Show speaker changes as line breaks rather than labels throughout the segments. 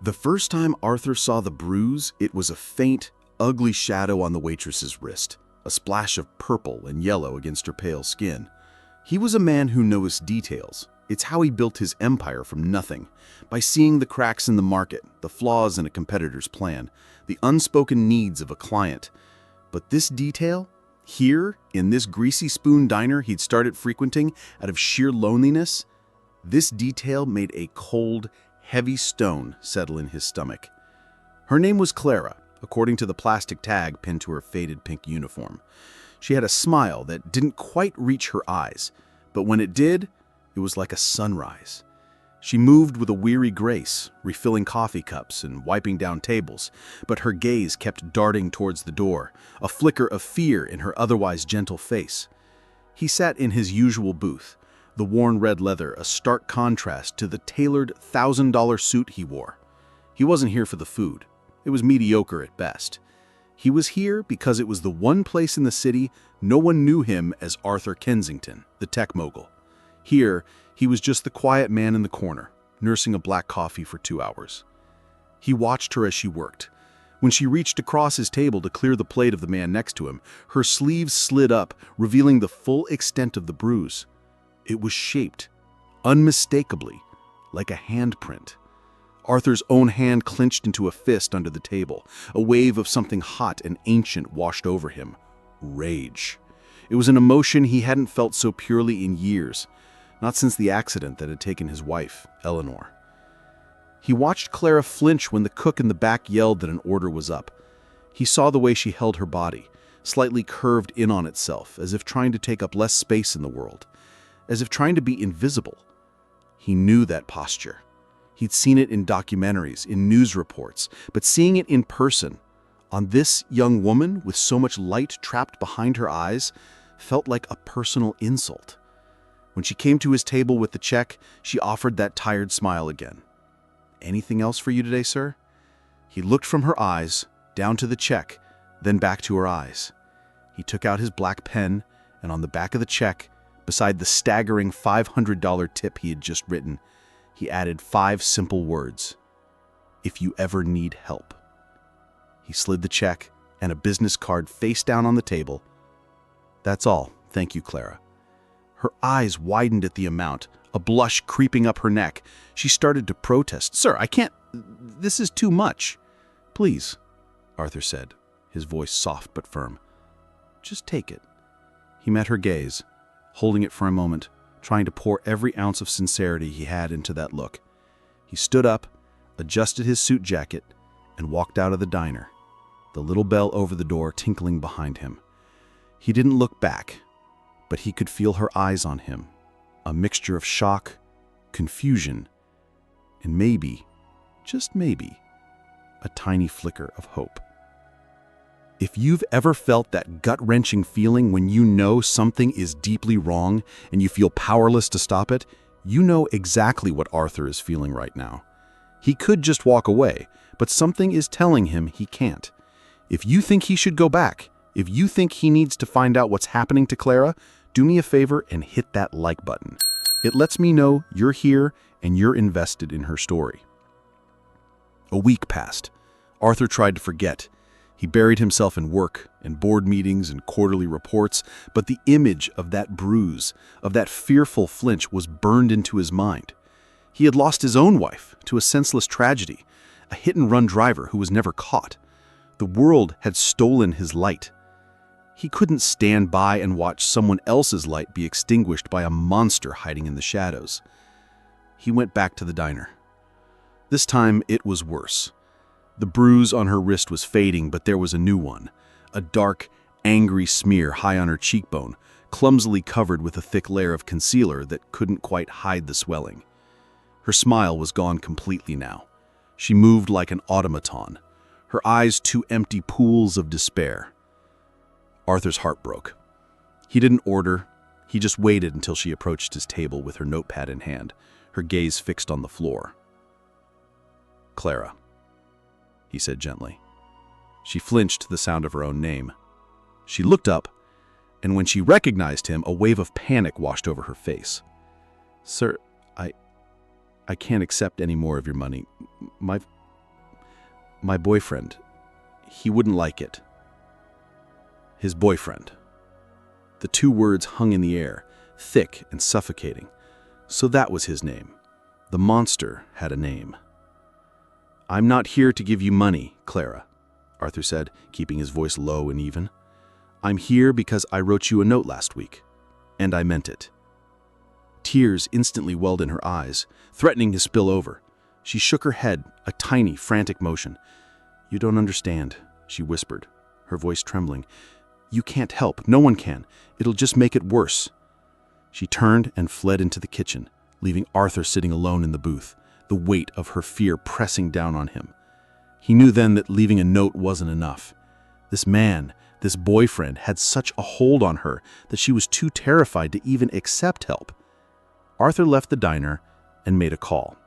The first time Arthur saw the bruise, it was a faint, ugly shadow on the waitress's wrist, a splash of purple and yellow against her pale skin. He was a man who noticed details. It's how he built his empire from nothing, by seeing the cracks in the market, the flaws in a competitor's plan, the unspoken needs of a client. But this detail, here, in this greasy spoon diner he'd started frequenting out of sheer loneliness, this detail made a cold, heavy stone settle in his stomach. Her name was Clara, according to the plastic tag pinned to her faded pink uniform. She had a smile that didn't quite reach her eyes, but when it did, it was like a sunrise. She moved with a weary grace, refilling coffee cups and wiping down tables, but her gaze kept darting towards the door, a flicker of fear in her otherwise gentle face. He sat in his usual booth, the worn red leather a stark contrast to the tailored $1,000 suit he wore. He wasn't here for the food. It was mediocre at best. He was here because it was the one place in the city no one knew him as Arthur Kensington, the tech mogul. Here, he was just the quiet man in the corner, nursing a black coffee for 2 hours. He watched her as she worked. When she reached across his table to clear the plate of the man next to him, her sleeves slid up, revealing the full extent of the bruise. It was shaped, unmistakably, like a handprint. Arthur's own hand clenched into a fist under the table. A wave of something hot and ancient washed over him. Rage. It was an emotion he hadn't felt so purely in years, not since the accident that had taken his wife, Eleanor. He watched Clara flinch when the cook in the back yelled that an order was up. He saw the way she held her body, slightly curved in on itself, as if trying to take up less space in the world, as if trying to be invisible. He knew that posture. He'd seen it in documentaries, in news reports, but seeing it in person, on this young woman with so much light trapped behind her eyes, felt like a personal insult. When she came to his table with the check, she offered that tired smile again. "Anything else for you today, sir?" He looked from her eyes, down to the check, then back to her eyes. He took out his black pen, and on the back of the check, beside the staggering $500 tip he had just written, he added 5 simple words: "If you ever need help." He slid the check and a business card face down on the table. "That's all, thank you, Clara." Her eyes widened at the amount, a blush creeping up her neck. She started to protest. "Sir, I can't. This is too much." "Please," Arthur said, his voice soft but firm. "Just take it." He met her gaze, holding it for a moment, trying to pour every ounce of sincerity he had into that look. He stood up, adjusted his suit jacket, and walked out of the diner, the little bell over the door tinkling behind him. He didn't look back, but he could feel her eyes on him, a mixture of shock, confusion, and maybe, just maybe, a tiny flicker of hope. If you've ever felt that gut-wrenching feeling when you know something is deeply wrong and you feel powerless to stop it, you know exactly what Arthur is feeling right now. He could just walk away, but something is telling him he can't. If you think he should go back, if you think he needs to find out what's happening to Clara, do me a favor and hit that like button. It lets me know you're here and you're invested in her story. A week passed. Arthur tried to forget. He buried himself in work and board meetings and quarterly reports, but the image of that bruise, of that fearful flinch, was burned into his mind. He had lost his own wife to a senseless tragedy, a hit-and-run driver who was never caught. The world had stolen his light. He couldn't stand by and watch someone else's light be extinguished by a monster hiding in the shadows. He went back to the diner. This time it was worse. The bruise on her wrist was fading, but there was a new one, a dark, angry smear high on her cheekbone, clumsily covered with a thick layer of concealer that couldn't quite hide the swelling. Her smile was gone completely now. She moved like an automaton, her eyes 2 empty pools of despair. Arthur's heart broke. He didn't order. He just waited until she approached his table with her notepad in hand, her gaze fixed on the floor. "Clara," he said gently. She flinched to the sound of her own name. She looked up, and when she recognized him, a wave of panic washed over her face. "Sir, I can't accept any more of your money. My boyfriend. He wouldn't like it. His boyfriend. The two words hung in the air, thick and suffocating. So that was his name. The monster had a name. I'm not here to give you money, Clara, Arthur said, keeping his voice low and even. I'm here because I wrote you a note last week, and I meant it. Tears instantly welled in her eyes, threatening to spill over. She shook her head, a tiny, frantic motion. You don't understand, she whispered, her voice trembling. You can't help. No one can. It'll just make it worse. She turned and fled into the kitchen, leaving Arthur sitting alone in the booth, the weight of her fear pressing down on him. He knew then that leaving a note wasn't enough. This man, this boyfriend, had such a hold on her that she was too terrified to even accept help. Arthur left the diner and made a call.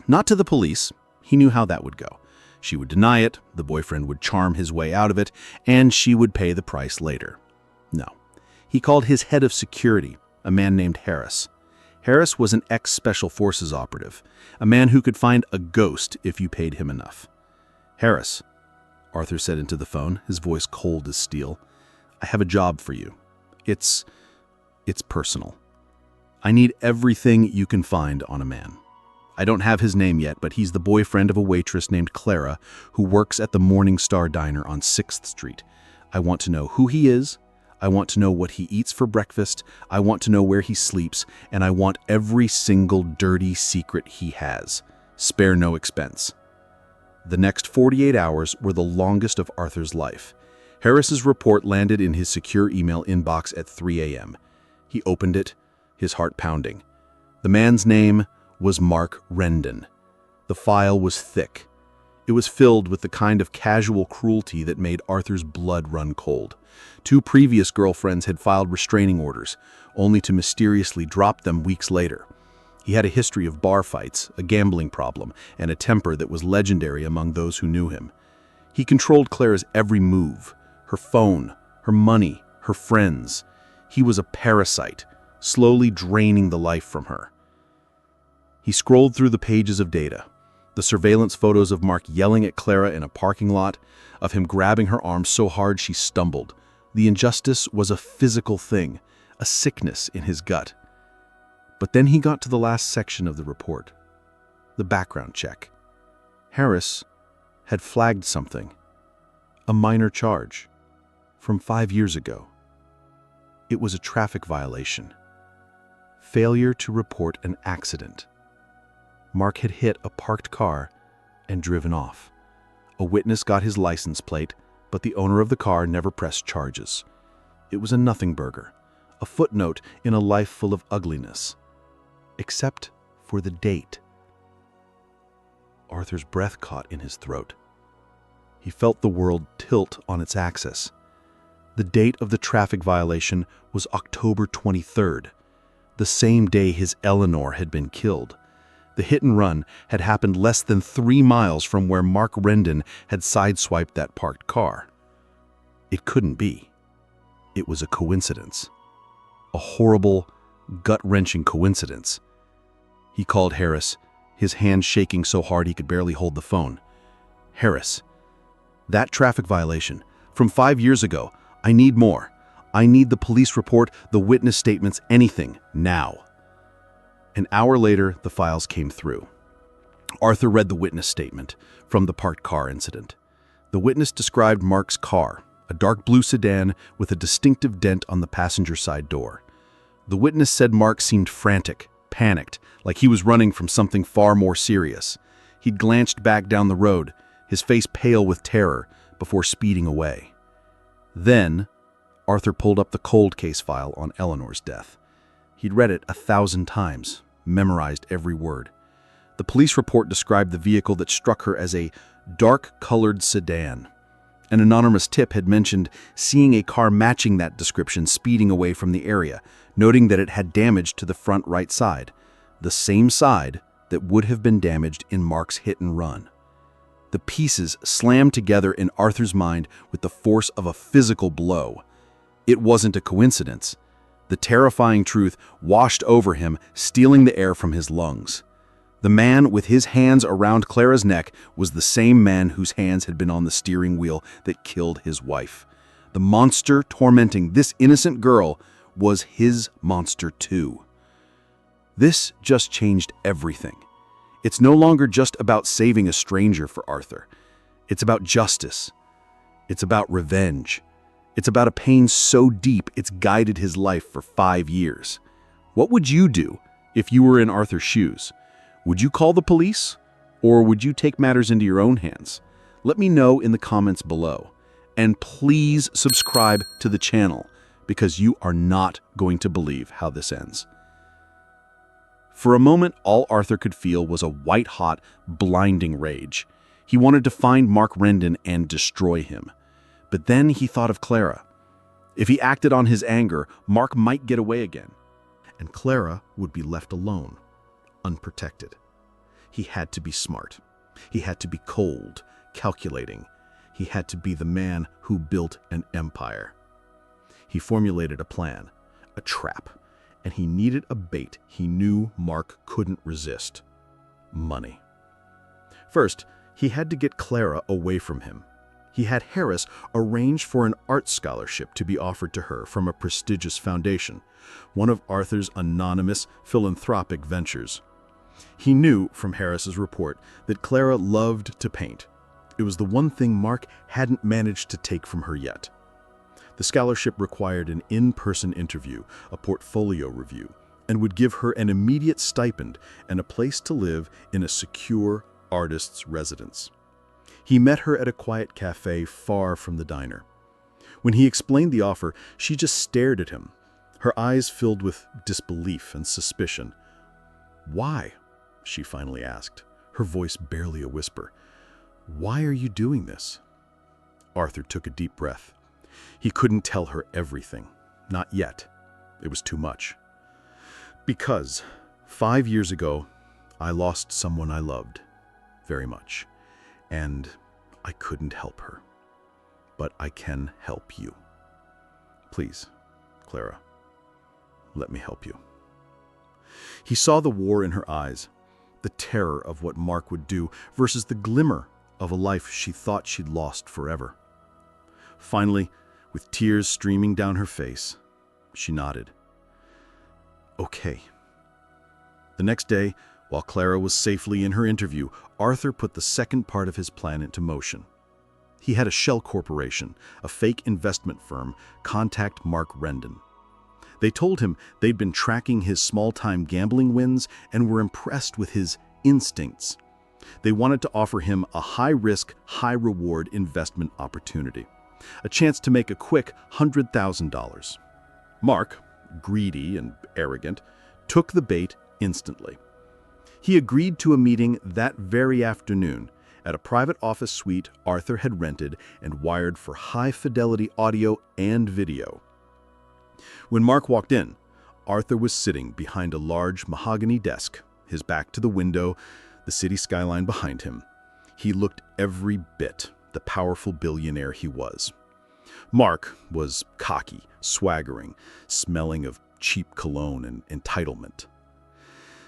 Not to the police. He knew how that would go. She would deny it, the boyfriend would charm his way out of it, and she would pay the price later. No. He called his head of security, a man named Harris. Harris was an ex-Special Forces operative, a man who could find a ghost if you paid him enough. Harris, Arthur said into the phone, his voice cold as steel. I have a job for you. It's personal. I need everything you can find on a man. I don't have his name yet, but he's the boyfriend of a waitress named Clara who works at the Morning Star Diner on 6th Street. I want to know who he is. I want to know what he eats for breakfast. I want to know where he sleeps, and I want every single dirty secret he has. Spare no expense. The next 48 hours were the longest of Arthur's life. Harris's report landed in his secure email inbox at 3 a.m. He opened it, his heart pounding. The man's name was Mark Rendon. The file was thick. It was filled with the kind of casual cruelty that made Arthur's blood run cold. 2 previous girlfriends had filed restraining orders, only to mysteriously drop them weeks later. He had a history of bar fights, a gambling problem, and a temper that was legendary among those who knew him. He controlled Clara's every move, her phone, her money, her friends. He was a parasite, slowly draining the life from her. He scrolled through the pages of data. The surveillance photos of Mark yelling at Clara in a parking lot, of him grabbing her arm so hard she stumbled. The injustice was a physical thing, a sickness in his gut. But then he got to the last section of the report, the background check. Harris had flagged something, a minor charge, from 5 years ago. It was a traffic violation. Failure to report an accident. Mark had hit a parked car and driven off. A witness got his license plate, but the owner of the car never pressed charges. It was a nothing burger, a footnote in a life full of ugliness. Except for the date. Arthur's breath caught in his throat. He felt the world tilt on its axis. The date of the traffic violation was October 23rd, the same day his Eleanor had been killed. The hit and run had happened less than 3 miles from where Mark Rendon had sideswiped that parked car. It couldn't be. It was a coincidence. A horrible, gut-wrenching coincidence. He called Harris, his hand shaking so hard he could barely hold the phone. Harris, that traffic violation, from 5 years ago, I need more. I need the police report, the witness statements, anything, now. An hour later, the files came through. Arthur read the witness statement from the parked car incident. The witness described Mark's car, a dark blue sedan with a distinctive dent on the passenger side door. The witness said Mark seemed frantic, panicked, like he was running from something far more serious. He'd glanced back down the road, his face pale with terror, before speeding away. Then, Arthur pulled up the cold case file on Eleanor's death. He'd read it 1,000 times, memorized every word. The police report described the vehicle that struck her as a dark-colored sedan. An anonymous tip had mentioned seeing a car matching that description speeding away from the area, noting that it had damage to the front right side, the same side that would have been damaged in Mark's hit and run. The pieces slammed together in Arthur's mind with the force of a physical blow. It wasn't a coincidence. The terrifying truth washed over him, stealing the air from his lungs. The man with his hands around Clara's neck was the same man whose hands had been on the steering wheel that killed his wife. The monster tormenting this innocent girl was his monster too. This just changed everything. It's no longer just about saving a stranger for Arthur. It's about justice. It's about revenge. It's about a pain so deep it's guided his life for 5 years. What would you do if you were in Arthur's shoes? Would you call the police? Or would you take matters into your own hands? Let me know in the comments below. And please subscribe to the channel, because you are not going to believe how this ends. For a moment, all Arthur could feel was a white-hot, blinding rage. He wanted to find Mark Rendon and destroy him. But then he thought of Clara. If he acted on his anger, Mark might get away again. And Clara would be left alone, unprotected. He had to be smart. He had to be cold, calculating. He had to be the man who built an empire. He formulated a plan, a trap, and he needed a bait he knew Mark couldn't resist: money. First, he had to get Clara away from him. He had Harris arrange for an art scholarship to be offered to her from a prestigious foundation, one of Arthur's anonymous philanthropic ventures. He knew from Harris's report that Clara loved to paint. It was the one thing Mark hadn't managed to take from her yet. The scholarship required an in-person interview, a portfolio review, and would give her an immediate stipend and a place to live in a secure artist's residence. He met her at a quiet cafe far from the diner. When he explained the offer, she just stared at him, her eyes filled with disbelief and suspicion. "Why?" she finally asked, her voice barely a whisper. "Why are you doing this?" Arthur took a deep breath. He couldn't tell her everything. Not yet. It was too much. "Because 5 years ago, I lost someone I loved very much. And I couldn't help her. But I can help you. Please, Clara, let me help you." He saw the war in her eyes, the terror of what Mark would do versus the glimmer of a life she thought she'd lost forever. Finally, with tears streaming down her face, she nodded. "Okay." The next day, while Clara was safely in her interview, Arthur put the second part of his plan into motion. He had a shell corporation, a fake investment firm, contact Mark Rendon. They told him they'd been tracking his small-time gambling wins and were impressed with his instincts. They wanted to offer him a high-risk, high-reward investment opportunity, a chance to make a quick $100,000. Mark, greedy and arrogant, took the bait instantly. He agreed to a meeting that very afternoon at a private office suite Arthur had rented and wired for high-fidelity audio and video. When Mark walked in, Arthur was sitting behind a large mahogany desk, his back to the window, the city skyline behind him. He looked every bit the powerful billionaire he was. Mark was cocky, swaggering, smelling of cheap cologne and entitlement.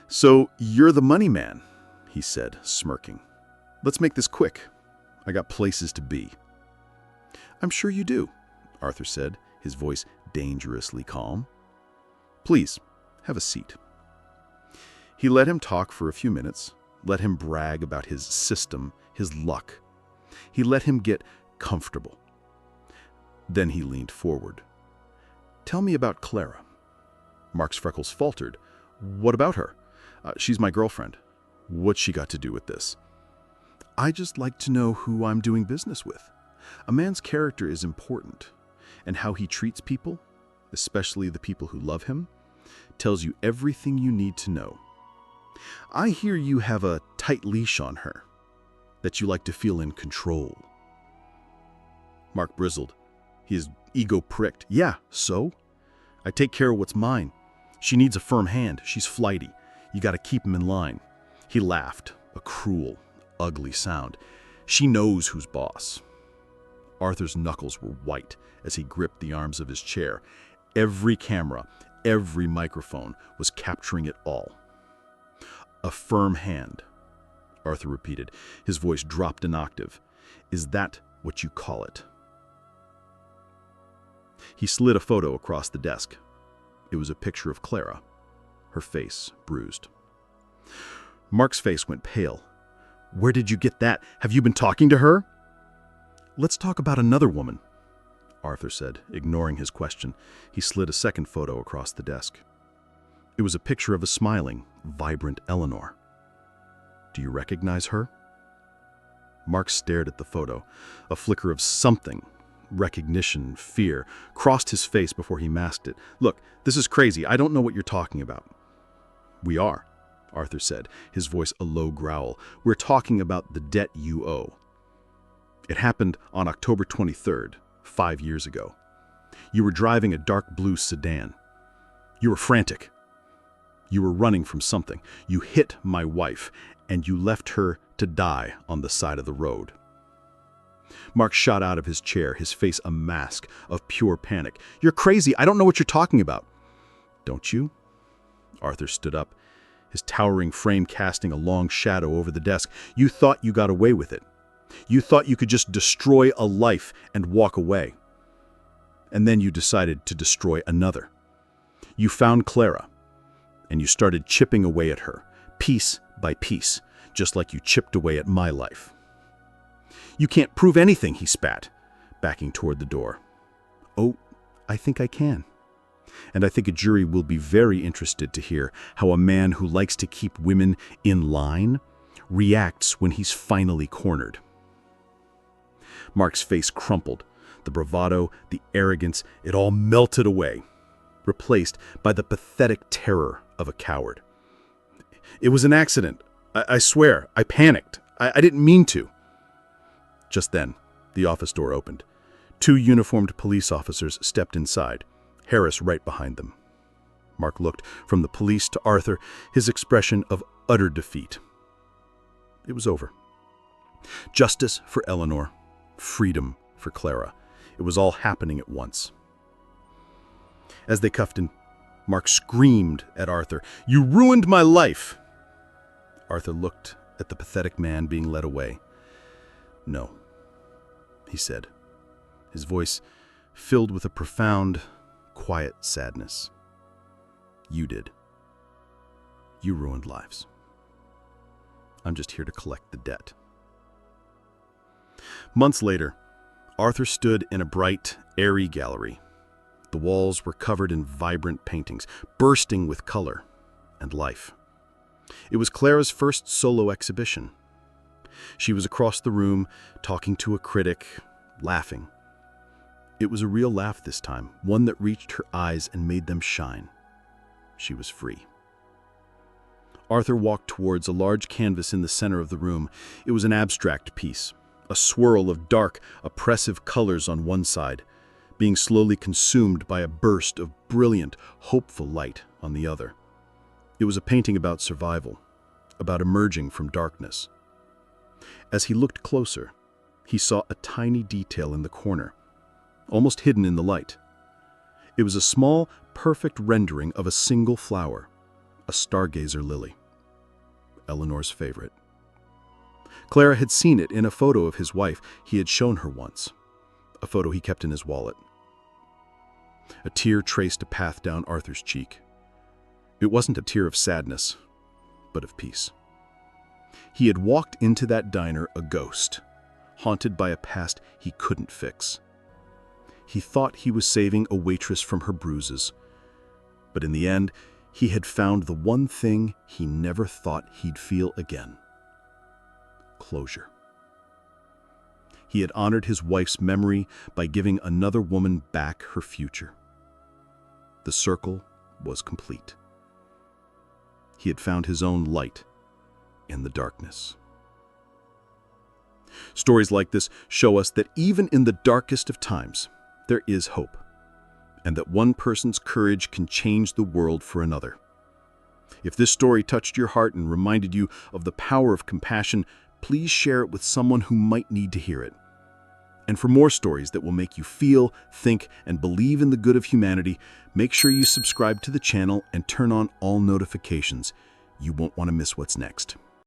"So you're the money man," he said, smirking. "Let's make this quick. I got places to be." "I'm sure you do," Arthur said, his voice dangerously calm. "Please, have a seat." He let him talk for a few minutes, let him brag about his system, his luck. He let him get comfortable. Then he leaned forward. "Tell me about Clara." Mark's freckles faltered. "What about her?" "She's my girlfriend." "What's she got to do with this?" "I just like to know who I'm doing business with. A man's character is important, and how he treats people, especially the people who love him, tells you everything you need to know. I hear you have a tight leash on her, that you like to feel in control." Mark bristled, his ego pricked. "Yeah, so? I take care of what's mine. She needs a firm hand. She's flighty. You got to keep him in line." He laughed, a cruel, ugly sound. "She knows who's boss." Arthur's knuckles were white as he gripped the arms of his chair. Every camera, every microphone was capturing it all. A firm hand, Arthur repeated. His voice dropped an octave. Is that what you call it? He slid a photo across the desk. It was a picture of Clara, her face bruised. Mark's face went pale. Where did you get that? Have you been talking to her? Let's talk about another woman, Arthur said, ignoring his question. He slid a second photo across the desk. It was a picture of a smiling, vibrant Eleanor. Do you recognize her? Mark stared at the photo. A flicker of something, recognition, fear, crossed his face before he masked it. Look, this is crazy. I don't know what you're talking about. We are, Arthur said, his voice a low growl. We're talking about the debt you owe. It happened on October 23rd, 5 years ago. You were driving a dark blue sedan. You were frantic. You were running from something. You hit my wife, and you left her to die on the side of the road. Mark shot out of his chair, his face a mask of pure panic. You're crazy. I don't know what you're talking about. Don't you? Arthur stood up, his towering frame casting a long shadow over the desk. You thought you got away with it. You thought you could just destroy a life and walk away. And then you decided to destroy another. You found Clara, and you started chipping away at her, piece by piece, just like you chipped away at my life. You can't prove anything, he spat, backing toward the door. Oh, I think I can. And I think a jury will be very interested to hear how a man who likes to keep women in line reacts when he's finally cornered. Mark's face crumpled. The bravado, the arrogance, it all melted away, replaced by the pathetic terror of a coward. It was an accident. I swear, I panicked. I didn't mean to. Just then, the office door opened. 2 uniformed police officers stepped inside, Harris right behind them. Mark looked from the police to Arthur, his expression of utter defeat. It was over. Justice for Eleanor, freedom for Clara. It was all happening at once. As they cuffed him, Mark screamed at Arthur, "You ruined my life!" Arthur looked at the pathetic man being led away. "No," he said, his voice filled with a profound, quiet sadness. "You did. You ruined lives. I'm just here to collect the debt." Months later, Arthur stood in a bright, airy gallery. The walls were covered in vibrant paintings, bursting with color and life. It was Clara's first solo exhibition. She was across the room, talking to a critic, laughing. It was a real laugh this time, one that reached her eyes and made them shine. She was free. Arthur walked towards a large canvas in the center of the room. It was an abstract piece, a swirl of dark, oppressive colors on one side, being slowly consumed by a burst of brilliant, hopeful light on the other. It was a painting about survival, about emerging from darkness. As he looked closer, he saw a tiny detail in the corner, almost hidden in the light. It was a small, perfect rendering of a single flower, a stargazer lily, Eleanor's favorite. Clara had seen it in a photo of his wife he had shown her once, a photo he kept in his wallet. A tear traced a path down Arthur's cheek. It wasn't a tear of sadness, but of peace. He had walked into that diner a ghost, haunted by a past he couldn't fix. He thought he was saving a waitress from her bruises, but in the end, he had found the one thing he never thought he'd feel again: closure. He had honored his wife's memory by giving another woman back her future. The circle was complete. He had found his own light in the darkness. Stories like this show us that even in the darkest of times, there is hope, and that one person's courage can change the world for another. If this story touched your heart and reminded you of the power of compassion, please share it with someone who might need to hear it. And for more stories that will make you feel, think, and believe in the good of humanity, make sure you subscribe to the channel and turn on all notifications. You won't want to miss what's next.